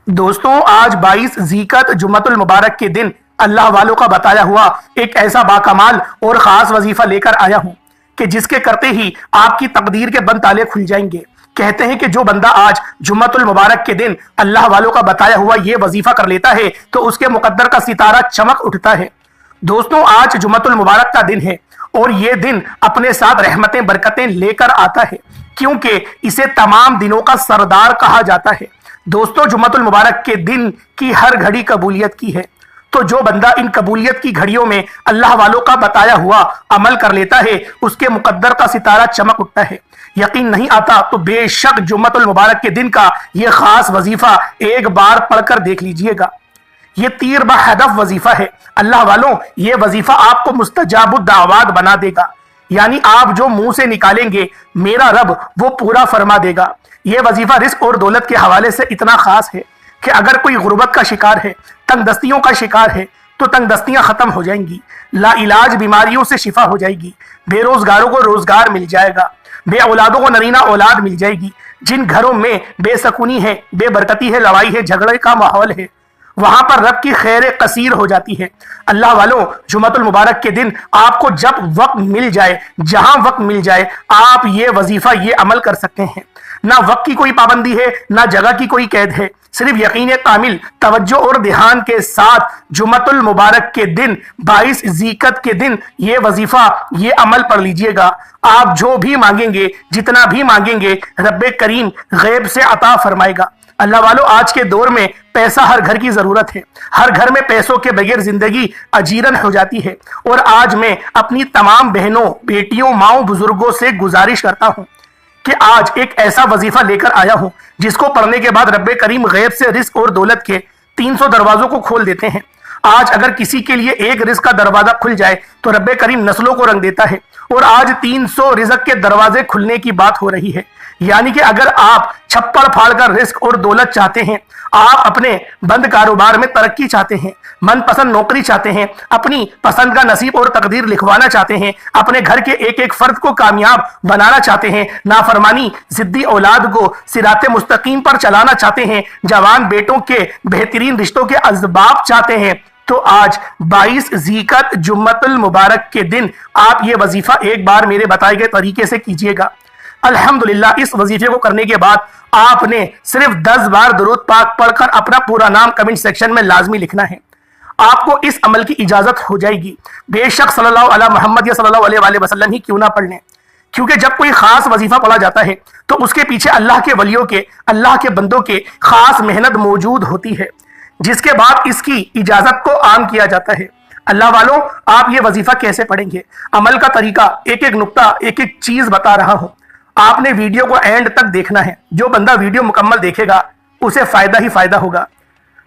دوستوں آج 22 ذیقعت جمعۃ المبارک کے دن اللہ والوں کا بتایا ہوا ایک ایسا باکمال اور خاص وظیفہ لے کر آیا ہوں کہ جس کے کرتے ہی آپ کی تقدیر کے بند تالے کھل جائیں گے۔ کہتے ہیں کہ جو بندہ آج جمعۃ المبارک کے دن اللہ والوں کا بتایا ہوا یہ وظیفہ کر لیتا ہے تو اس کے مقدر کا ستارہ چمک اٹھتا ہے۔ دوستوں آج جمعۃ المبارک کا دن ہے اور یہ دن اپنے ساتھ رحمتیں برکتیں لے کر آتا ہے کیونکہ اسے تمام دنوں کا سردار کہا جاتا ہے۔ دوستو جمعۃ المبارک کے دن کی ہر گھڑی قبولیت کی ہے، تو جو بندہ ان قبولیت کی گھڑیوں میں اللہ والوں کا بتایا ہوا عمل کر لیتا ہے اس کے مقدر کا ستارہ چمک اٹھتا ہے۔ یقین نہیں آتا تو بے شک جمعۃ المبارک کے دن کا یہ خاص وظیفہ ایک بار پڑھ کر دیکھ لیجئے گا۔ یہ تیر بہدف وظیفہ ہے۔ اللہ والوں یہ وظیفہ آپ کو مستجاب الدعوات بنا دے گا، یعنی آپ جو منہ سے نکالیں گے میرا رب وہ پورا فرما دے گا۔ یہ وظیفہ رزق اور دولت کے حوالے سے اتنا خاص ہے کہ اگر کوئی غربت کا شکار ہے، تنگ دستیوں کا شکار ہے تو تنگ دستیاں ختم ہو جائیں گی، لا علاج بیماریوں سے شفا ہو جائے گی، بے روزگاروں کو روزگار مل جائے گا، بے اولادوں کو نرینہ اولاد مل جائے گی۔ جن گھروں میں بے سکونی ہے، بے برکتی ہے، لڑائی ہے، جھگڑے کا ماحول ہے، وہاں پر رب کی خیر قصیر ہو جاتی ہے۔ اللہ والوں جمعۃ المبارک کے دن آپ کو جب وقت مل جائے، جہاں وقت مل جائے، آپ یہ وظیفہ یہ عمل کر سکتے ہیں۔ نہ وقت کی کوئی پابندی ہے، نہ جگہ کی کوئی قید ہے، صرف یقین کامل توجہ اور دھیان کے ساتھ جمعۃ المبارک کے دن 22 ذیقعت کے دن یہ وظیفہ یہ عمل پڑھ لیجئے گا۔ آپ جو بھی مانگیں گے، جتنا بھی مانگیں گے، رب کریم غیب سے عطا فرمائے گا۔ اللہ والوں آج کے دور میں پیسہ ہر گھر کی ضرورت ہے، ہر گھر میں پیسوں کے بغیر زندگی اجیرن ہو جاتی ہے، اور آج میں اپنی تمام بہنوں، بیٹیوں، ماؤں، بزرگوں سے گزارش کرتا ہوں کہ آج ایک ایسا وظیفہ لے کر آیا ہوں جس کو پڑھنے کے بعد رب کریم غیب سے رزق اور دولت کے 300 دروازوں کو کھول دیتے ہیں۔ آج اگر کسی کے لیے ایک رزق کا دروازہ کھل جائے تو رب کریم نسلوں کو رنگ دیتا ہے، اور آج 300 رزق کے دروازے کھلنے کی بات ہو رہی ہے۔ یعنی کہ اگر آپ چھپڑ پھاڑ کر رزق اور دولت چاہتے ہیں، آپ اپنے بند کاروبار میں ترقی چاہتے ہیں، من پسند نوکری چاہتے ہیں، اپنی پسند کا نصیب اور تقدیر لکھوانا چاہتے ہیں، اپنے گھر کے ایک ایک فرد کو کامیاب بنانا چاہتے ہیں، نافرمانی ضدی اولاد کو صراط مستقیم پر چلانا چاہتے ہیں، جوان بیٹوں کے بہترین رشتوں کے اسباب چاہتے ہیں، تو آج 22 ذیقعت جمعۃ المبارک کے دن آپ یہ وظیفہ ایک بار میرے بتائے گئے طریقے سے کیجئے گا۔ الحمدللہ اس وظیفے کو کرنے کے بعد آپ نے صرف 10 بار درود پاک پڑھ کر اپنا پورا نام کمنٹ سیکشن میں لازمی لکھنا ہے۔ آپ کو اس عمل کی اجازت ہو جائے گی، بے شک صلی اللہ علیہ محمد یا صلی اللہ علیہ وآلہ وسلم ہی کیوں نہ پڑھ لیں، کیونکہ جب کوئی خاص وظیفہ پڑھا جاتا ہے تو اس کے پیچھے اللہ کے ولیوں کے، اللہ کے بندوں کے خاص محنت موجود ہوتی ہے، جس کے بعد اس کی اجازت کو عام کیا جاتا ہے۔ اللہ والوں آپ یہ وظیفہ کیسے پڑھیں گے، عمل کا طریقہ، ایک ایک نقطہ، ایک ایک چیز بتا رہا ہوں۔ آپ نے ویڈیو کو اینڈ تک دیکھنا ہے، جو بندہ ویڈیو مکمل دیکھے گا اسے فائدہ ہی فائدہ ہوگا۔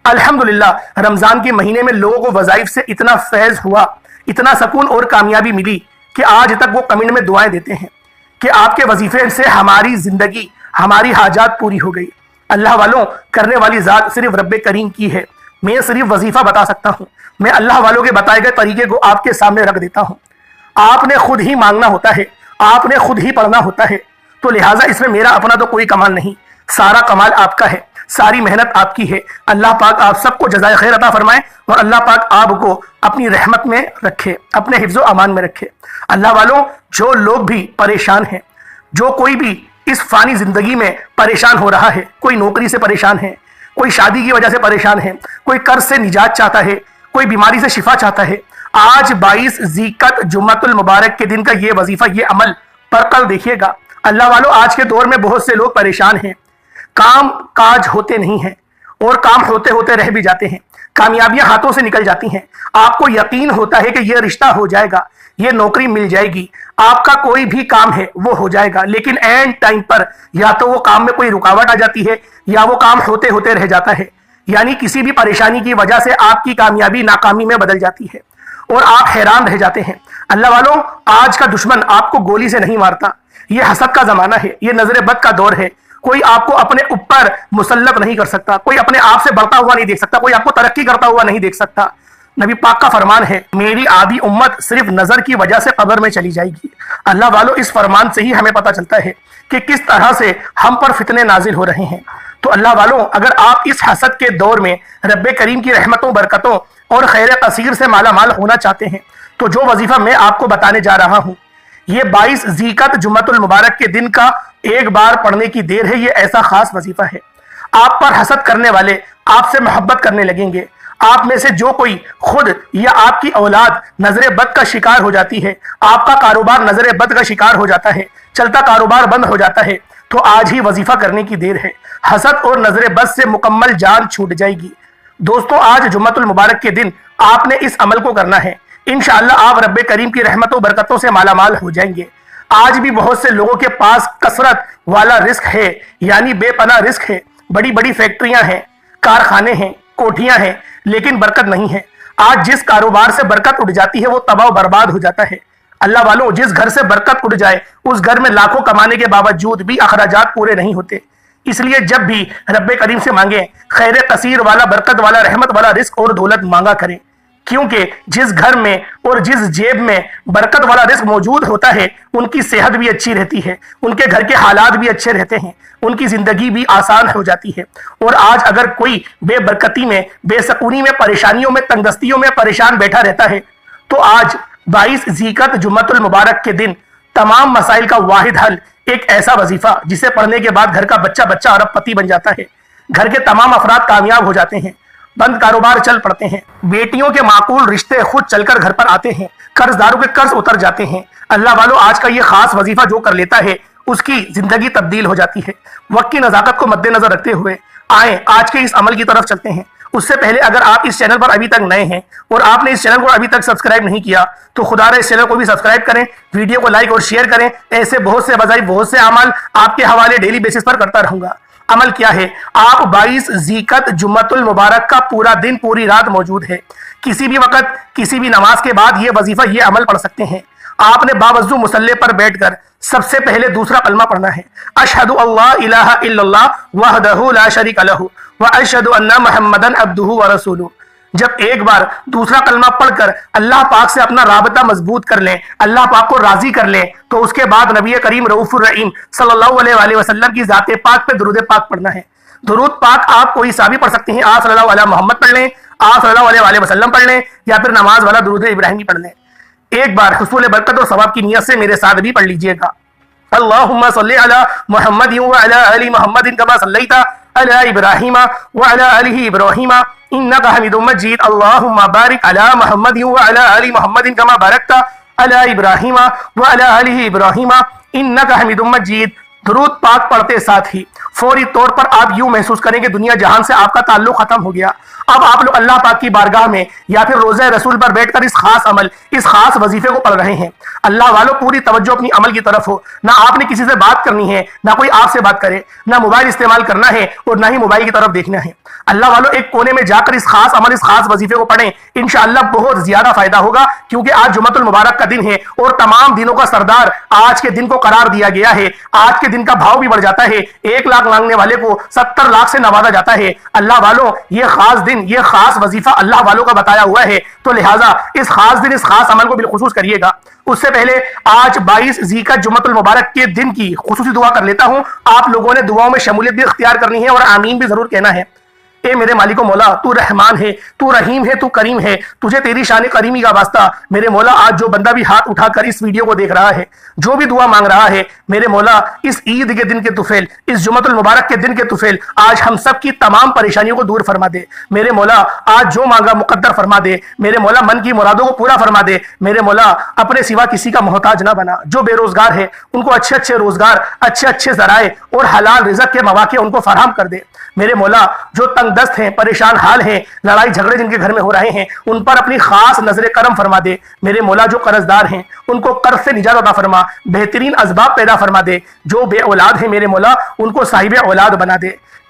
الحمدللہ رمضان کے مہینے میں لوگوں کو وظائف سے اتنا فیض ہوا، اتنا سکون اور کامیابی ملی کہ آج تک وہ کمنٹ میں دعائیں دیتے ہیں کہ آپ کے وظیفے سے ہماری زندگی، ہماری حاجات پوری ہو گئی۔ اللہ والوں کرنے والی ذات صرف رب کریم کی ہے، میں صرف وظیفہ بتا سکتا ہوں، میں اللہ والوں کے بتائے گئے طریقے کو آپ کے سامنے رکھ دیتا ہوں۔ آپ نے خود ہی مانگنا ہوتا ہے، آپ نے خود ہی پڑھنا ہوتا ہے، تو لہٰذا اس میں میرا اپنا تو کوئی کمال نہیں، سارا کمال آپ کا ہے، ساری محنت آپ کی ہے۔ اللہ پاک آپ سب کو جزائے خیر عطا فرمائے، اور اللہ پاک آپ کو اپنی رحمت میں رکھے، اپنے حفظ و امان میں رکھے۔ اللہ والوں جو لوگ بھی پریشان ہیں، جو کوئی بھی اس فانی زندگی میں پریشان ہو رہا ہے، کوئی نوکری سے پریشان ہے، کوئی شادی کی وجہ سے پریشان ہے، کوئی قرض سے نجات چاہتا ہے، کوئی بیماری سے شفا چاہتا ہے، آج 22 ذیقعت جمعۃ المبارک کے دن کا یہ وظیفہ یہ عمل پڑھ کر دیکھیے گا۔ اللہ والوں آج کے دور میں بہت سے لوگ پریشان ہیں، کام کاج ہوتے نہیں ہیں، اور کام ہوتے ہوتے رہ بھی جاتے ہیں، کامیابیاں ہاتھوں سے نکل جاتی ہیں، آپ کو یقین ہوتا ہے کہ یہ رشتہ ہو جائے گا، یہ نوکری مل جائے گی، آپ کا کوئی بھی کام ہے وہ ہو جائے گا، لیکن اینڈ ٹائم پر یا تو وہ کام میں کوئی رکاوٹ آ جاتی ہے یا وہ کام ہوتے ہوتے رہ جاتا ہے، یعنی کسی بھی پریشانی کی وجہ سے آپ کی کامیابی ناکامی میں بدل جاتی ہے اور آپ حیران رہ جاتے ہیں۔ اللہ والوں آج کا دشمن آپ کو گولی سے نہیں مارتا، یہ حسد کا زمانہ ہے، یہ نظر بد کا دور ہے، کوئی آپ کو اپنے اوپر مسلط نہیں کر سکتا، کوئی اپنے آپ سے بڑھتا ہوا نہیں دیکھ سکتا، کوئی آپ کو ترقی کرتا ہوا نہیں دیکھ سکتا۔ نبی پاک کا فرمان ہے میری آدھی امت صرف نظر کی وجہ سے قبر میں چلی جائے گی۔ اللہ والو اس فرمان سے ہی ہمیں پتہ چلتا ہے کہ کس طرح سے ہم پر فتنے نازل ہو رہے ہیں۔ تو اللہ والوں اگر آپ اس حسد کے دور میں رب کریم کی رحمتوں برکتوں اور خیر کثیر سے مالا مال ہونا چاہتے ہیں تو جو وظیفہ میں آپ کو بتانے جا رہا ہوں یہ 22 ذیقعت جمعۃ المبارک کے دن کا ایک بار پڑھنے کی دیر ہے۔ یہ ایسا خاص وظیفہ ہے آپ پر حسد کرنے والے آپ سے محبت کرنے لگیں گے۔ آپ میں سے جو کوئی خود یا آپ کی اولاد نظر بد کا شکار ہو جاتی ہے، آپ کا کاروبار نظر بد کا شکار ہو جاتا ہے، چلتا کاروبار بند ہو جاتا ہے، تو آج ہی وظیفہ کرنے کی دیر ہے۔ حسد اور نظر بد سے مکمل جان چھوٹ جائے گی۔ دوستو آج جمعۃ المبارک کے دن آپ نے اس عمل کو کرنا ہے، انشاءاللہ آپ رب کریم کی رحمت و برکتوں سے مالا مال ہو جائیں گے۔ آج بھی بہت سے لوگوں کے پاس کثرت والا رزق ہے، یعنی بے پناہ رزق ہے، بڑی بڑی فیکٹریاں ہیں، کارخانے ہیں، کوٹھیاں ہیں، لیکن برکت نہیں ہے۔ آج جس کاروبار سے برکت اٹھ جاتی ہے وہ تباہ و برباد ہو جاتا ہے۔ اللہ والوں جس گھر سے برکت اٹھ جائے اس گھر میں لاکھوں کمانے کے باوجود بھی اخراجات پورے نہیں ہوتے۔ اس لیے جب بھی رب کریم سے مانگیں خیر کثیر والا، برکت والا، رحمت والا رزق اور دولت مانگا کریں، کیونکہ جس گھر میں اور جس جیب میں برکت والا رزق موجود ہوتا ہے ان کی صحت بھی اچھی رہتی ہے، ان کے گھر کے حالات بھی اچھے رہتے ہیں، ان کی زندگی بھی آسان ہو جاتی ہے۔ اور آج اگر کوئی بے برکتی میں، بے سکونی میں، پریشانیوں میں، تنگدستیوں میں پریشان بیٹھا رہتا ہے تو آج 22 ذیقعت جمعۃ المبارک کے دن تمام مسائل کا واحد حل ایک ایسا وظیفہ جسے پڑھنے کے بعد گھر کا بچہ بچہ ارب پتی بن جاتا ہے، گھر کے تمام افراد کامیاب ہو جاتے ہیں، بند کاروبار چل پڑتے ہیں، بیٹیوں کے معقول رشتے خود چل کر گھر پر آتے ہیں، قرض داروں کے قرض اتر جاتے ہیں۔ اللہ والو آج کا یہ خاص وظیفہ جو کر لیتا ہے اس کی زندگی تبدیل ہو جاتی ہے۔ وقت کی نزاکت کو مد نظر رکھتے ہوئے آئیں آج کے اس عمل کی طرف چلتے ہیں۔ اس سے پہلے اگر آپ اس چینل پر ابھی تک نئے ہیں اور آپ نے اس چینل کو ابھی تک سبسکرائب نہیں کیا تو خدا رہے اس چینل کو بھی سبسکرائب کریں، ویڈیو کو لائک اور شیئر کریں۔ ایسے بہت سے وظائف، بہت سے اعمال آپ کے حوالے ڈیلی بیسس پر کرتا رہوں گا۔ عمل کیا ہے؟ آپ 22 ذیقعت جمعۃ المبارک کا پورا دن، پوری رات موجود ہے، کسی بھی وقت، کسی بھی نماز کے بعد یہ وظیفہ، یہ عمل پڑھ سکتے ہیں۔ آپ نے باوضو مصلی پر بیٹھ کر سب سے پہلے دوسرا کلمہ پڑھنا ہے، اشہد اللہ الہ الا اللہ وحدہ لا شریک لہ واشہد ان محمدً عبدہ ورسولہ۔ جب ایک بار دوسرا کلمہ پڑھ کر اللہ پاک سے اپنا رابطہ مضبوط کر لیں، اللہ پاک کو راضی کر لیں، تو اس کے بعد نبی کریم رؤوف الرحیم صلی اللہ علیہ وآلہ وسلم کی ذات پاک پہ درود پاک پڑھنا ہے۔ درود پاک آپ کوئی سا بھی پڑھ سکتے ہیں، آپ صلی اللہ علیہ محمد پڑھ لیں، آپ صلی اللہ علیہ وآلہ وسلم پڑھ لیں، یا پھر نماز والا درود ابراہیمی پڑھ لیں۔ ایک بار حصول برکت اور ثواب کی نیت سے میرے ساتھ بھی پڑھ لیجئے گا۔ اللہم صلی علی محمد وعلی آل محمد کما صلیت علی ابراہیم وعلی آل ابراہیم انک حمید مجید۔ اللہم بارک علی محمد وعلی آل محمد کما بارکت علی ابراہیم وعلی آل ابراہیم انک حمید مجید۔ درود پاک پڑھتے ساتھ ہی فوری طور پر آپ یوں محسوس کریں کہ دنیا جہان سے آپ کا تعلق ختم ہو گیا۔ اب آپ لوگ اللہ پاک کی بارگاہ میں یا پھر روضہ رسول پر بیٹھ کر اس خاص عمل، اس خاص وظیفے کو پڑھ رہے ہیں۔ اللہ والوں پوری توجہ اپنی عمل کی طرف ہو، نہ آپ نے کسی سے بات کرنی ہے، نہ کوئی آپ سے بات کرے، نہ موبائل استعمال کرنا ہے اور نہ ہی موبائل کی طرف دیکھنا ہے۔ اللہ والوں ایک کونے میں جا کر اس خاص عمل، اس خاص وظیفے کو پڑھیں، انشاءاللہ بہت زیادہ فائدہ ہوگا، کیونکہ آج جمعۃ المبارک کا دن ہے اور تمام دنوں کا سردار آج کے دن کو قرار دیا گیا ہے۔ آج کے دن کا بھاؤ بھی بڑھ جاتا ہے، 1 لاکھ مانگنے والے کو 70 لاکھ سے نوازا جاتا ہے۔ اللہ والوں یہ خاص دن، یہ خاص وظیفہ اللہ والوں کا بتایا ہوا ہے، تو لہٰذا اس خاص دن، اس خاص عمل کو بالخصوص کریے گا۔ اس سے پہلے آج 22 ذیقعت جمعۃ المبارک کے دن کی خصوصی دعا کر لیتا ہوں۔ آپ لوگوں نے دعاؤں میں شمولیت بھی اختیار کرنی ہے اور آمین بھی ضرور کہنا ہے۔ اے میرے مالک و مولا، تو رحمان ہے، تو رحیم ہے، تو کریم ہے، تجھے تیری شان کریمی کا واسطہ۔ میرے مولا آج جو بندہ بھی ہاتھ اٹھا کر اس ویڈیو کو دیکھ رہا ہے، جو بھی دعا مانگ رہا ہے، میرے مولا اس عید کے دن کے طفیل، اس جمعۃ المبارک کے دن کے طفیل آج ہم سب کی تمام پریشانیوں کو دور فرما دے۔ میرے مولا آج جو مانگا مقدر فرما دے، میرے مولا من کی مرادوں کو پورا فرما دے۔ میرے مولا اپنے سوا کسی کا محتاج نہ بنا۔ جو بے روزگار ہے ان کو اچھے اچھے روزگار، اچھے اچھے ذرائع اور حلال رزق کے مواقع ان کو فراہم کر دے۔ میرے مولا جو تنگ دست ہیں، پریشان حال ہیں، لڑائی جھگڑے جن کے گھر میں ہو رہے ہیں، ان پر اپنی خاص نظر کرم فرما دے۔ میرے مولا جو قرض دار ہیں ان کو قرض سے نجات عطا فرما، بہترین اسباب پیدا فرما دے۔ جو بے اولاد ہیں میرے مولا ان کو صاحب اولاد بنا دے۔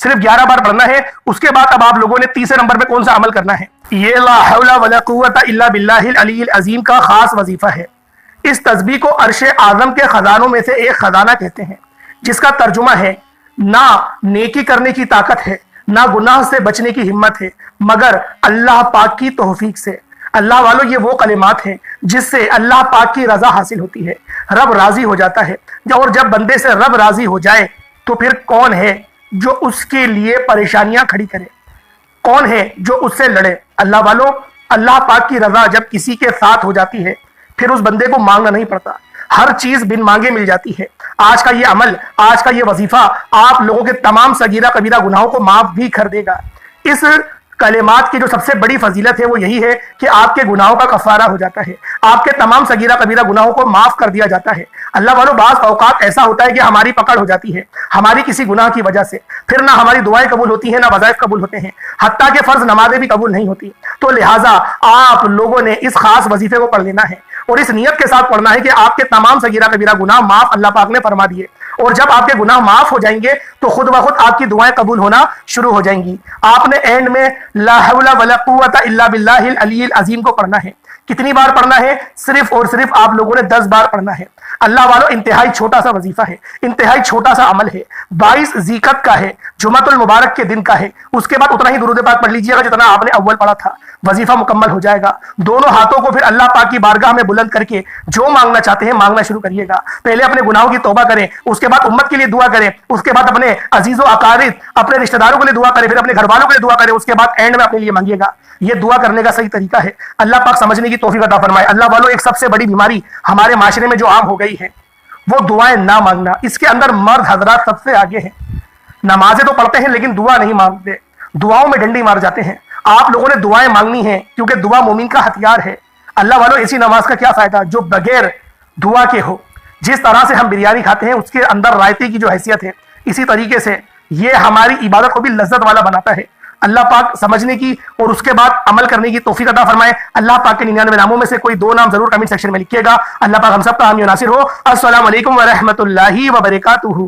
صرف 11 بار پڑھنا ہے. اس کے بعد اب آپ لوگوں نے تیسرے نمبر پہ کون سا عمل کرنا ہے؟ یہ لا حول ولا قوت الا باللہ العلی العظیم کا خاص وظیفہ ہے. اس تسبیح کو عرش اعظم کے خزانوں میں سے ایک خزانہ کہتے ہیں، جس کا ترجمہ ہے نہ نیکی کرنے کی طاقت ہے، نہ گناہ سے بچنے کی ہمت ہے، مگر اللہ پاک کی توفیق سے. اللہ والو، یہ وہ کلمات ہیں جس سے اللہ پاک کی رضا حاصل ہوتی ہے، رب راضی ہو جاتا ہے. اور جب بندے سے رب راضی ہو جائے تو پھر کون ہے جو اس کے لیے پریشانیاں کھڑی کرے؟ کون ہے جو اس سے لڑے؟ اللہ والو، اللہ پاک کی رضا جب کسی کے ساتھ ہو جاتی ہے پھر اس بندے کو مانگنا نہیں پڑتا، ہر چیز بن مانگے مل جاتی ہے. آج کا یہ عمل، آج کا یہ وظیفہ آپ لوگوں کے تمام صغیرہ کبیرہ گناہوں کو معاف بھی کر دے گا. اس کلمات کی جو سب سے بڑی فضیلت ہے وہ یہی ہے کہ آپ کے گناہوں کا کفارہ ہو جاتا ہے، آپ کے تمام صغیرہ کبیرہ گناہوں کو معاف کر دیا جاتا ہے. اللہ والو، بعض اوقات ایسا ہوتا ہے کہ ہماری پکڑ ہو جاتی ہے ہماری کسی گناہ کی وجہ سے، پھر نہ ہماری دعائیں قبول ہوتی ہیں، نہ وظائف قبول ہوتے ہیں، حتیٰ کہ فرض نمازیں بھی قبول نہیں ہوتی. تو لہٰذا آپ لوگوں نے اس خاص وظیفے کو پڑھ لینا ہے اور اس نیت کے ساتھ پڑھنا ہے کہ آپ کے تمام صغیرہ کبیرہ گناہ معاف اللہ پاک نے فرما دیے، اور جب آپ کے گناہ معاف ہو جائیں گے تو خود بخود آپ کی دعائیں قبول ہونا شروع ہو جائیں گی. آپ نے اینڈ میں لا حول ولا قوت الا باللہ العلی العظیم کو پڑھنا ہے. کتنی بار پڑھنا ہے؟ صرف اور صرف آپ لوگوں نے 10 بار پڑھنا ہے. اللہ والو، انتہائی چھوٹا سا وظیفہ ہے، انتہائی چھوٹا سا عمل ہے. 22 ذیقعت کا ہے، جمعۃ المبارک کے دن کا ہے. اس کے بعد اتنا ہی درود پاک پڑھ لیجیے گا جتنا آپ نے اول پڑھا تھا. وظیفہ مکمل ہو جائے گا. دونوں ہاتھوں کو پھر اللہ پاک کی بارگاہ میں بلند کر کے جو مانگنا چاہتے ہیں مانگنا شروع کریے گا. پہلے اپنے گناہوں کی توبہ کریں، اس کے بعد امت کے لیے دعا کریں، اس کے بعد اپنے عزیز و اقارب، اپنے رشتہ داروں کے لیے دعا کریں، پھر اپنے گھر والوں کے لیے دعا کریں، اس کے بعد اینڈ میں اپنے لیے مانگیے گا. یہ دعا کرنے کا صحیح طریقہ ہے. اللہ پاک سمجھنے کی توفیق عطا فرمائے. اللہ والو، ایک سب سے بڑی بیماری ہمارے معاشرے میں جو عام ہو گئی ہے وہ دعائیں نہ مانگنا. اس کے اندر مرد حضرات سب سے آگے ہیں. نمازیں تو پڑھتے ہیں لیکن دعا نہیں مانگتے، دعاؤں میں ڈنڈی مار جاتے ہیں. آپ لوگوں نے دعائیں مانگنی ہیں کیونکہ دعا مومن کا ہتھیار ہے. اللہ والو، ایسی نماز کا کیا فائدہ جو بغیر دعا کے ہو؟ جس طرح سے ہم بریانی کھاتے ہیں اس کے اندر رائتے کی جو حیثیت ہے، اسی طریقے سے یہ ہماری عبادت کو بھی لذت والا بناتا ہے. اللہ پاک سمجھنے کی اور اس کے بعد عمل کرنے کی توفیق عطا فرمائے. اللہ پاک کے 99 ناموں میں سے کوئی 2 نام ضرور کمنٹ سیکشن میں لکھیے گا. اللہ پاک ہم سب کا حامی و ناصر ہو. السلام علیکم ورحمۃ اللہ وبرکاتہ.